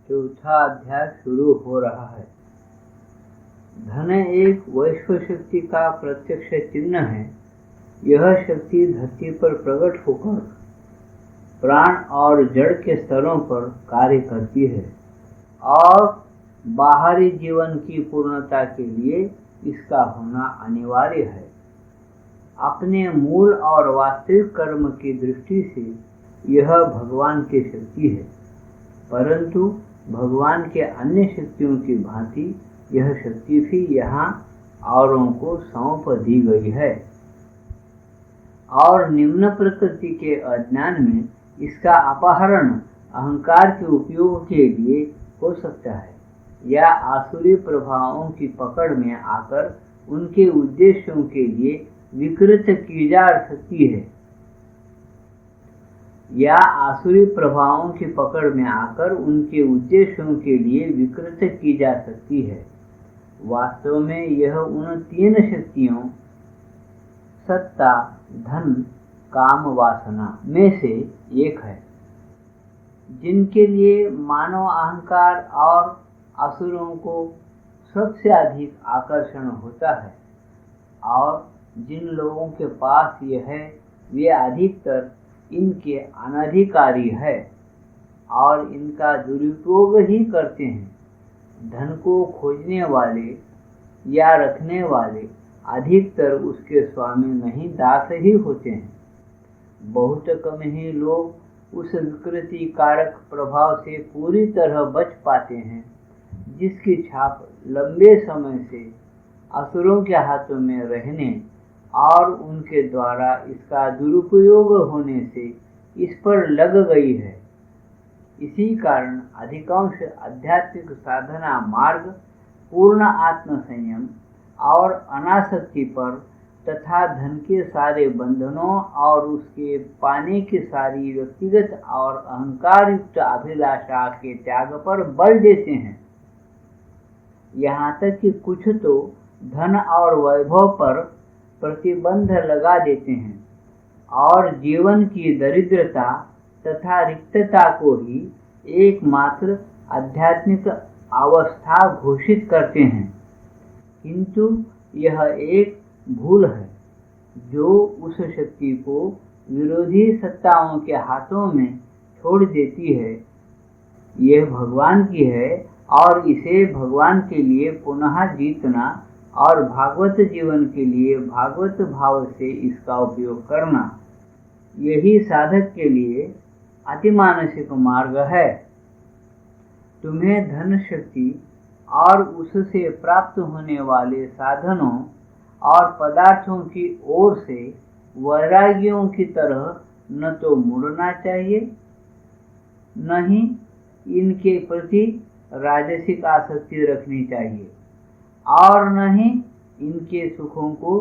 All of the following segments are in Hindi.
चौथा अध्याय शुरू हो रहा है। धन एक वैश्व शक्ति का प्रत्यक्ष चिन्ह है। यह शक्ति धरती पर प्रकट होकर प्राण और जड़ के स्तरों पर कार्य करती है और बाहरी जीवन की पूर्णता के लिए इसका होना अनिवार्य है। अपने मूल और वास्तविक कर्म की दृष्टि से यह भगवान की शक्ति है, परंतु भगवान के अन्य शक्तियों की भांति यह शक्ति भी यहाँ औरों को सौंप दी गई है और निम्न प्रकृति के अज्ञान में इसका अपहरण अहंकार के उपयोग के लिए हो सकता है या आसुरी प्रभावों की पकड़ में आकर उनके उद्देश्यों के लिए विकृत की जा सकती है या आसुरी प्रभावों की पकड़ में आकर उनके उद्देश्यों के लिए विकृत की जा सकती है। वास्तव में यह उन तीन शक्तियों सत्ता, धन, काम, वासना में से एक है, जिनके लिए मानव अहंकार और असुरों को सबसे अधिक आकर्षण होता है और जिन लोगों के पास यह है वे अधिकतर इनके अनधिकारी है और इनका दुरुपयोग ही करते हैं। धन को खोजने वाले या रखने वाले अधिकतर उसके स्वामी नहीं, दास ही होते हैं। बहुत कम ही लोग उस विकृति कारक प्रभाव से पूरी तरह बच पाते हैं जिसकी छाप लंबे समय से असुरों के हाथों में रहने और उनके द्वारा इसका दुरुपयोग होने से इस पर लग गई है। इसी कारण अधिकांश आध्यात्मिक साधना मार्ग पूर्ण आत्म संयम और अनासक्ति पर तथा धन के सारे बंधनों और उसके पाने की सारी व्यक्तिगत और अहंकार युक्त अभिलाषा के त्याग पर बल देते हैं। यहाँ तक कि कुछ तो धन और वैभव पर प्रतिबंध लगा देते हैं और जीवन की दरिद्रता तथा रिक्तता को ही एकमात्र आध्यात्मिक अवस्था घोषित करते हैं। किंतु यह एक भूल है जो उस शक्ति को विरोधी सत्ताओं के हाथों में छोड़ देती है। यह भगवान की है और इसे भगवान के लिए पुनः जीतना और भागवत जीवन के लिए भागवत भाव से इसका उपयोग करना, यही साधक के लिए अतिमानसिक मार्ग है। तुम्हें धन शक्ति और उससे प्राप्त होने वाले साधनों और पदार्थों की ओर से वैरागियों की तरह न तो मुड़ना चाहिए, न ही इनके प्रति राजसिक आसक्ति रखनी चाहिए और न ही इनके सुखों को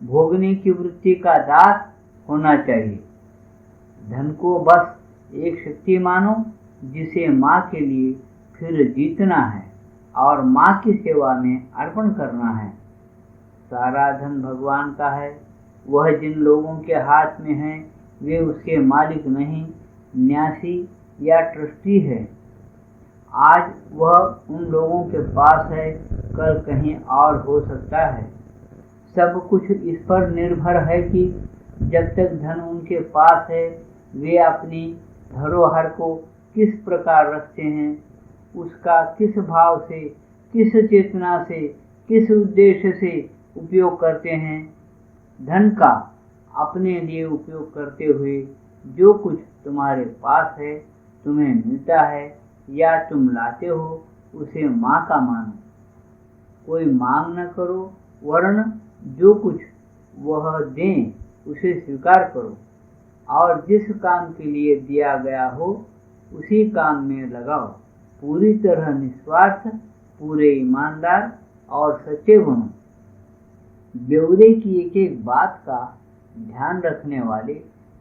भोगने की वृत्ति का दास होना चाहिए। धन को बस एक शक्ति मानो जिसे माँ के लिए फिर जीतना है और माँ की सेवा में अर्पण करना है। सारा धन भगवान का है। वह जिन लोगों के हाथ में है वे उसके मालिक नहीं, न्यासी या ट्रस्टी है। आज वह उन लोगों के पास है, कल कहीं और हो सकता है। सब कुछ इस पर निर्भर है कि जब तक धन उनके पास है वे अपनी धरोहर को किस प्रकार रखते हैं, उसका किस भाव से, किस चेतना से, किस उद्देश्य से उपयोग करते हैं। धन का अपने लिए उपयोग करते हुए जो कुछ तुम्हारे पास है, तुम्हें मिलता है या तुम लाते हो, उसे माँ का मानो। कोई मांग न करो, वरन जो कुछ वह दें उसे स्वीकार करो और जिस काम के लिए दिया गया हो उसी काम में लगाओ। पूरी तरह निस्वार्थ, पूरे ईमानदार और सच्चे बनो। ब्यौरे की एक एक बात का ध्यान रखने वाले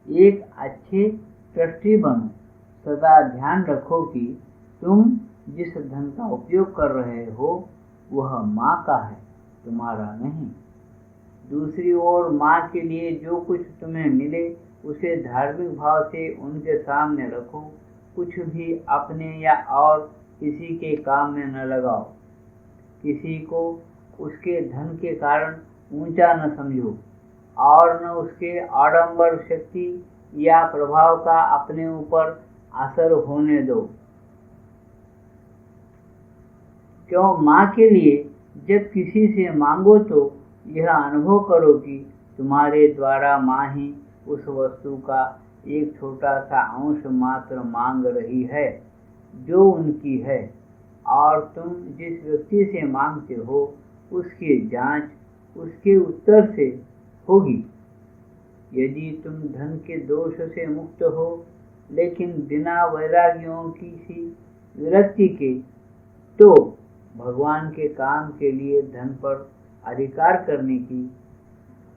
एक अच्छे ट्रस्टी बनो। सदा ध्यान रखो कि तुम जिस धन का उपयोग कर रहे हो वह माँ का है, तुम्हारा नहीं। दूसरी ओर माँ के लिए जो कुछ तुम्हें मिले उसे धार्मिक भाव से उनके सामने रखो कुछ भी अपने या और किसी के काम में न लगाओ। किसी को उसके धन के कारण ऊंचा न समझो और न उसके आडंबर, शक्ति या प्रभाव का अपने ऊपर असर होने दो। क्यों माँ के लिए जब किसी से मांगो तो यह अनुभव करो कि तुम्हारे द्वारा माँ ही उस वस्तु का एक छोटा सा अंश मात्र मांग रही है जो उनकी है, और तुम जिस व्यक्ति से मांगते हो उसकी जांच उसके उत्तर से होगी। यदि तुम धन के दोष से मुक्त हो लेकिन बिना वैरागियों की सी विरक्ति के, तो भगवान के काम के लिए धन पर अधिकार करने की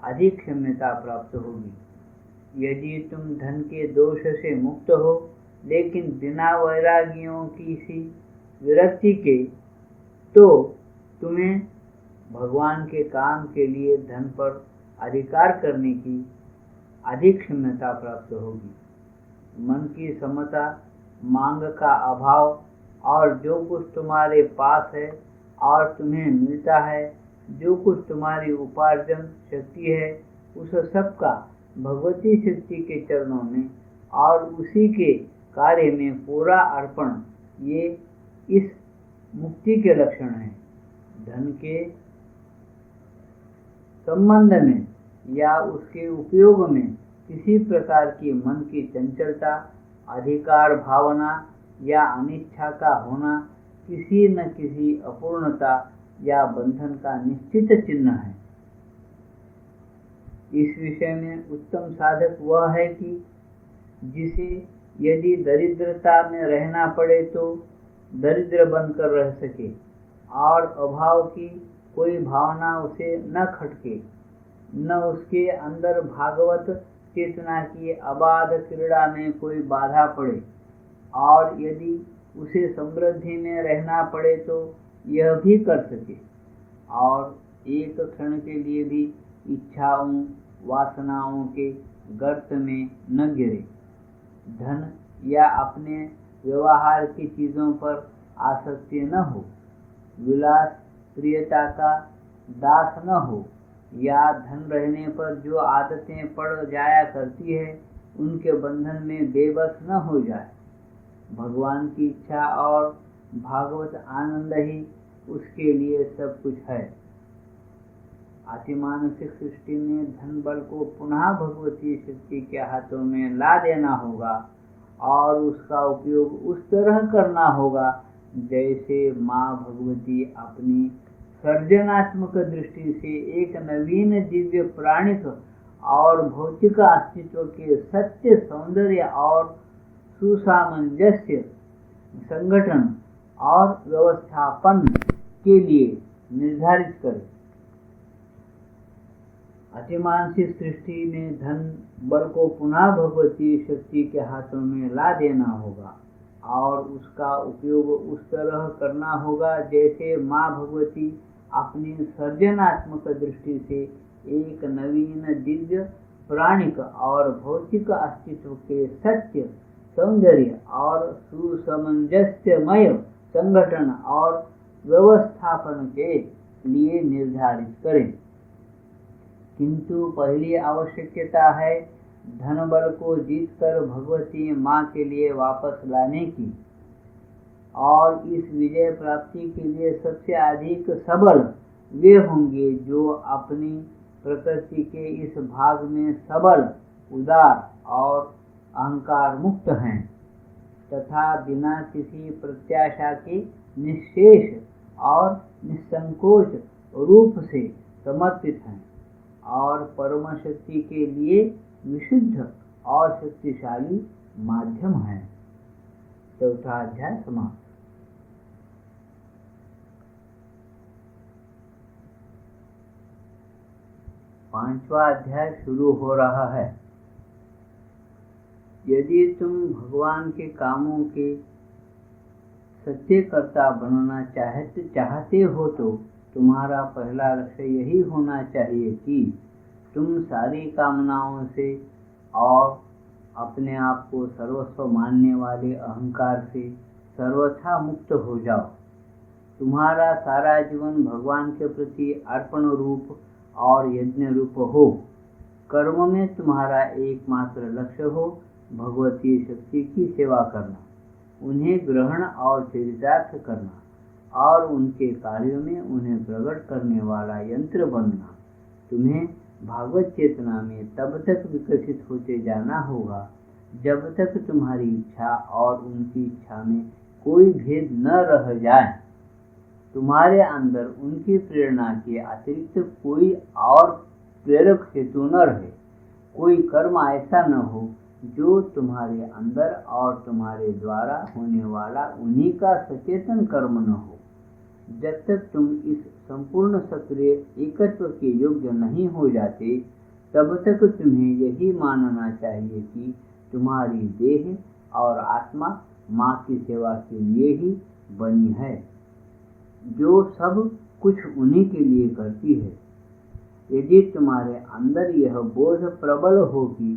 अधिक क्षमता प्राप्त होगी। यदि तुम धन के दोष से मुक्त हो लेकिन बिना वैरागियों की सी विरक्ति के, तो तुम्हें भगवान के काम के लिए धन पर अधिकार करने की अधिक क्षमता प्राप्त होगी। मन की समता, मांग का अभाव और जो कुछ तुम्हारे पास है और तुम्हें मिलता है, जो कुछ तुम्हारी उपार्जन शक्ति है, उस सब का भगवती शक्ति के चरणों में और उसी के कार्य में पूरा अर्पण, ये इस मुक्ति के लक्षण हैं। धन के संबंध में या उसके उपयोग में किसी प्रकार की मन की चंचलता, अधिकार भावना या अनिच्छा का होना किसी न किसी अपूर्णता या बंधन का निश्चित चिन्ह है। इस विषय में उत्तम साधक वह है कि जिसे यदि दरिद्रता में रहना पड़े तो दरिद्र बनकर रह सके और अभाव की कोई भावना उसे न खटके, न उसके अंदर भागवत चेतना की अबाध क्रीड़ा में कोई बाधा पड़े, और यदि उसे समृद्धि में रहना पड़े तो यह भी कर सके और एक क्षण के लिए भी इच्छाओं वासनाओं के गर्त में न गिरे। धन या अपने व्यवहार की चीजों पर आसक्ति न हो, विलास प्रियता का दास न हो, या धन रहने पर जो आदतें पड़ जाया करती है उनके बंधन में बेबस न हो जाए। भगवान की इच्छा और भागवत आनंद ही उसके लिए सब कुछ है। अतिमानसिक सृष्टि में धन बल को पुनः भगवती शक्ति के हाथों में ला देना होगा और उसका उपयोग उस तरह करना होगा जैसे माँ भगवती अपनी सर्जनात्मक दृष्टि से एक नवीन दिव्य प्राणिक और भौतिक अस्तित्व के सत्य, सौंदर्य और सुसामंजस्य संगठन और व्यवस्थापन के लिए निर्धारित करे। अतिमानसिक सृष्टि में धन बल को पुनः भगवती शक्ति के हाथों में ला देना होगा और उसका उपयोग उस तरह करना होगा जैसे माँ भगवती अपनी सर्जनात्मक दृष्टि से एक नवीन दिव्य प्राणिक और भौतिक अस्तित्व के सत्य, सौंदर्य और सुसमंजस्यमय संगठन और व्यवस्थापन के लिए निर्धारित करें। किंतु पहली आवश्यकता है धन बल को जीतकर भगवती माँ के लिए वापस लाने की, और इस विजय प्राप्ति के लिए सबसे अधिक सबल वे होंगे जो अपनी प्रकृति के इस भाग में सबल, उदार और अहंकार मुक्त हैं तथा बिना किसी प्रत्याशा के निश्शेष और निसंकोच रूप से समर्पित हैं और परम शक्ति के लिए विशुद्ध और शक्तिशाली माध्यम है। चौथा अध्याय समाप्त। पांचवा अध्याय शुरू हो रहा है। यदि तुम भगवान के कामों के सत्यकर्ता बनना चाहते हो तो तुम्हारा पहला लक्ष्य यही होना चाहिए कि तुम सारी कामनाओं से और अपने आप को सर्वस्व मानने वाले अहंकार से सर्वथा मुक्त हो जाओ। तुम्हारा सारा जीवन भगवान के प्रति अर्पण रूप और यज्ञ रूप हो। कर्म में तुम्हारा एकमात्र लक्ष्य हो भगवती शक्ति की सेवा करना, उन्हें ग्रहण और चरितार्थ करना और उनके कार्यों में उन्हें प्रकट करने वाला यंत्र बनना। तुम्हें भागवत चेतना में तब तक विकसित होते जाना होगा जब तक तुम्हारी इच्छा और उनकी इच्छा में कोई भेद न रह जाए। तुम्हारे अंदर उनकी प्रेरणा के अतिरिक्त कोई और प्रेरक हेतु न रहे। कोई कर्म ऐसा न हो जो तुम्हारे अंदर और तुम्हारे द्वारा होने वाला उन्हीं का सचेतन कर्म न हो। जब तक तुम इस संपूर्ण सक्रिय एकत्व के योग्य नहीं हो जाते तब तक तुम्हें यही मानना चाहिए कि तुम्हारी देह और आत्मा माँ की सेवा के लिए ही बनी है, जो सब कुछ उन्हीं के लिए करती है। यदि तुम्हारे अंदर यह बोध प्रबल हो कि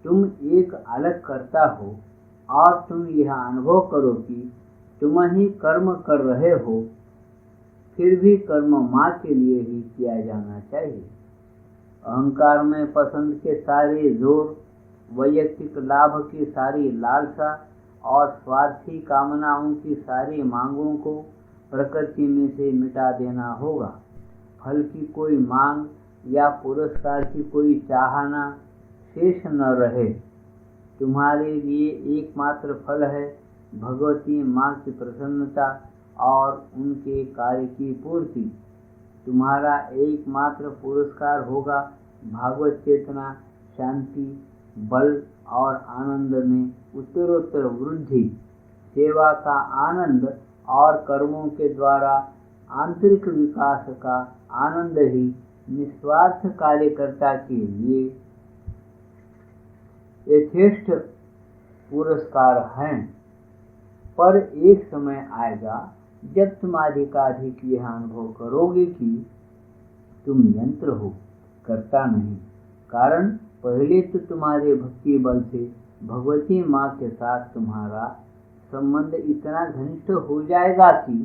तुम एक अलग कर्ता हो और तुम यह अनुभव करो कि तुम ही कर्म कर रहे हो, फिर भी कर्म माँ के लिए ही किया जाना चाहिए। अहंकार में पसंद के सारे जोर, वैयक्तिक लाभ की सारी लालसा और स्वार्थी कामनाओं की सारी मांगों को प्रकृति में से मिटा देना होगा। फल की कोई मांग या पुरस्कार की कोई चाहना शेष न रहे। तुम्हारे लिए एकमात्र फल है भगवती माँ की प्रसन्नता और उनके कार्य की पूर्ति। तुम्हारा एकमात्र पुरस्कार होगा भागवत चेतना, शांति, बल और आनंद में उत्तरोत्तर वृद्धि। सेवा का आनंद और कर्मों के द्वारा आंतरिक विकास का आनंद ही निस्वार्थ कार्यकर्ता के लिए यथेष्ट पुरस्कार हैं। पर एक समय आएगा जब तुम अधिकाधिक यह अनुभव करोगे कि तुम यंत्र हो, कर्ता नहीं। कारण पहले तो तुम्हारे भक्ति बल से भगवती माँ के साथ तुम्हारा संबंध इतना घनिष्ठ हो जाएगा कि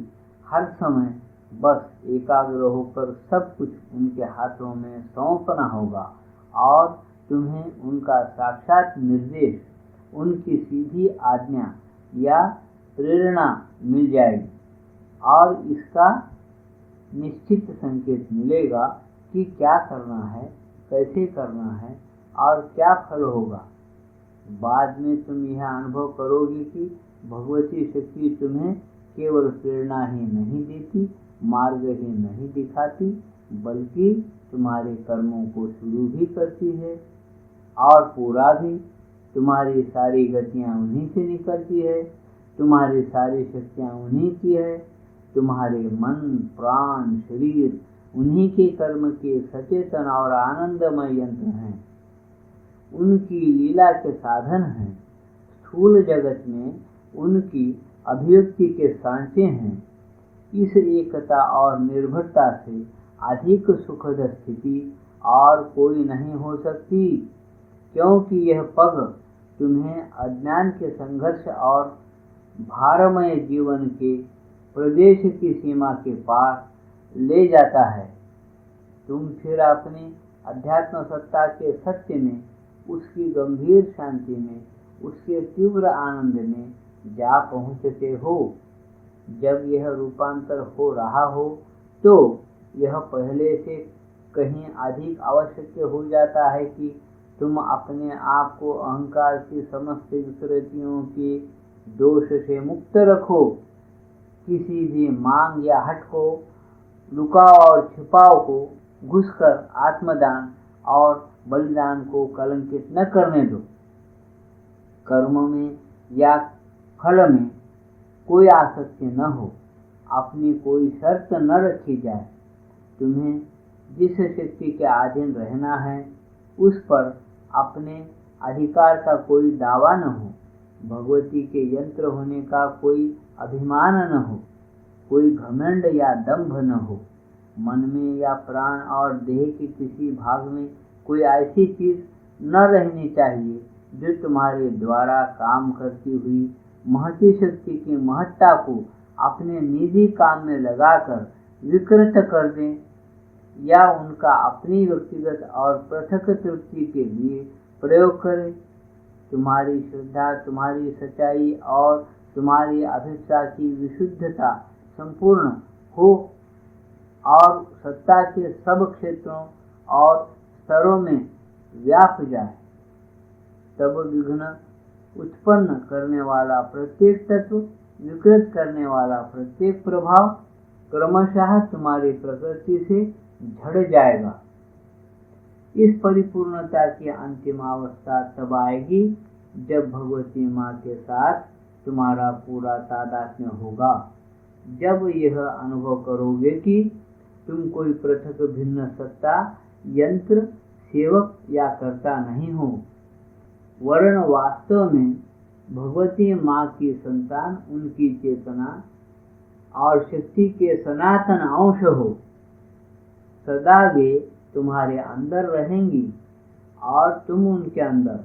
हर समय बस एकाग्र होकर सब कुछ उनके हाथों में सौंपना होगा और तुम्हें उनका साक्षात निर्देश, उनकी सीधी आज्ञा या प्रेरणा मिल जाएगी और इसका निश्चित संकेत मिलेगा कि क्या करना है, कैसे करना है और क्या फल होगा। बाद में तुम यह अनुभव करोगे कि भगवती शक्ति तुम्हें केवल प्रेरणा ही नहीं देती, मार्ग ही नहीं दिखाती, बल्कि तुम्हारे कर्मों को शुरू भी करती है और पूरा भी। तुम्हारी सारी गतियाँ उन्हीं से निकलती है, तुम्हारी सारी शक्तियाँ उन्हीं की है। तुम्हारे मन, प्राण, शरीर उन्हीं के कर्म के सचेतन और आनंदमय यंत्र हैं, उनकी लीला के साधन हैं। स्थूल जगत में उनकी अभिव्यक्ति के सांचे हैं। इस एकता और निर्भरता से अधिक सुखद स्थिति और कोई नहीं हो सकती, क्योंकि यह पग तुम्हें अज्ञान के संघर्ष और भारमय जीवन के प्रदेश की सीमा के पार ले जाता है। तुम फिर अपनी अध्यात्म सत्ता के सत्य में, उसकी गंभीर शांति में, उसके तीव्र आनंद में जा पहुँचते हो। जब यह रूपांतर हो रहा हो तो यह पहले से कहीं अधिक आवश्यक हो जाता है कि तुम अपने आप को अहंकार की समस्त विकृतियों के दोष से मुक्त रखो। किसी भी मांग या हट को, लुकाव और छिपाव को घुसकर आत्मदान और बलिदान को कलंकित न करने दो। कर्म में या फल में कोई आसक्ति न हो, अपनी कोई शर्त न रखी जाए। तुम्हें जिस शक्ति के अधीन रहना है उस पर अपने अधिकार का कोई दावा न हो, भगवती के यंत्र होने का कोई अभिमान न हो, कोई घमंड या दंभ न हो। मन में या प्राण और देह के किसी भाग में कोई ऐसी चीज न रहनी चाहिए जो तुम्हारे द्वारा काम करती हुई महती शक्ति की महत्ता को अपने निजी काम में लगाकर विकृत कर दें या उनका अपनी व्यक्तिगत और पृथक तृप्ति के लिए प्रयोग करें। तुम्हारी श्रद्धा, तुम्हारी सच्चाई और तुम्हारी अभिप्सा की विशुद्धता संपूर्ण हो और सत्ता के सब क्षेत्रों और स्तरों में व्याप जाए, तब विघ्न उत्पन्न करने वाला प्रत्येक तत्व, विकृत करने वाला प्रत्येक प्रभाव क्रमशः तुम्हारी प्रकृति से झड़ जाएगा। इस परिपूर्णता की अंतिम अवस्था तब आएगी जब भगवती माँ के साथ तुम्हारा पूरा तादात्म्य होगा, जब यह अनुभव करोगे कि तुम कोई पृथक भिन्न सत्ता, यंत्र, सेवक या कर्ता नहीं हो, वरन वास्तव में भगवती माँ की संतान, उनकी चेतना और शक्ति के सनातन अंश हो। सदा वे तुम्हारे अंदर रहेंगी और तुम उनके अंदर।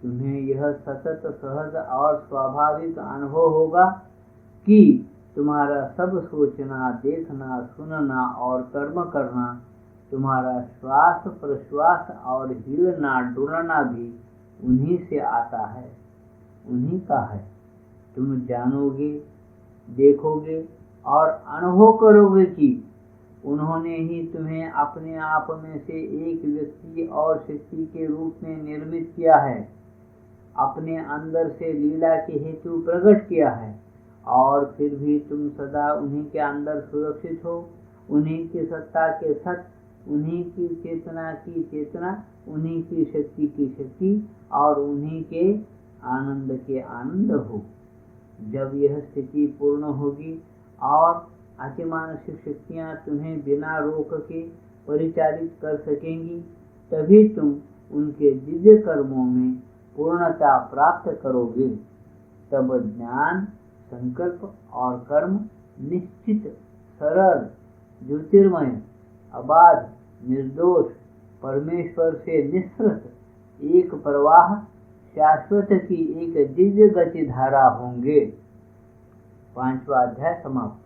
तुम्हें यह सतत, सहज और स्वाभाविक अनुभव होगा कि तुम्हारा सब सोचना, देखना, सुनना और कर्म करना, तुम्हारा श्वास प्रश्वास और हिलना डुलना भी उन्हीं से आता है, उन्हीं का है। तुम जानोगे, देखोगे और अनुभव करोगे कि उन्होंने ही तुम्हें अपने आप में से एक व्यक्ति और शक्ति के रूप में निर्मित किया है, अपने अंदर से लीला के हेतु प्रकट किया है, और फिर भी तुम सदा उन्हीं के अंदर सुरक्षित हो, उन्हीं की सत्ता के सत्य, उन्हीं की चेतना की चेतना, उन्हीं की शक्ति और उन्हीं के आनंद के आनंद हो। जब यह स्थिति पूर्ण होगी और अतिमानसिक शक्तियाँ तुम्हें बिना रोक के परिचालित कर सकेंगी, तभी तुम उनके दिव्य कर्मों में पूर्णता प्राप्त करोगे। तब ज्ञान, संकल्प और कर्म निश्चित, सरल, ज्योतिर्मय, अबाध, निर्दोष, परमेश्वर से निःसृत एक प्रवाह, शाश्वत की एक दिव्य गति धारा होंगे। 5वां अध्याय समाप्त।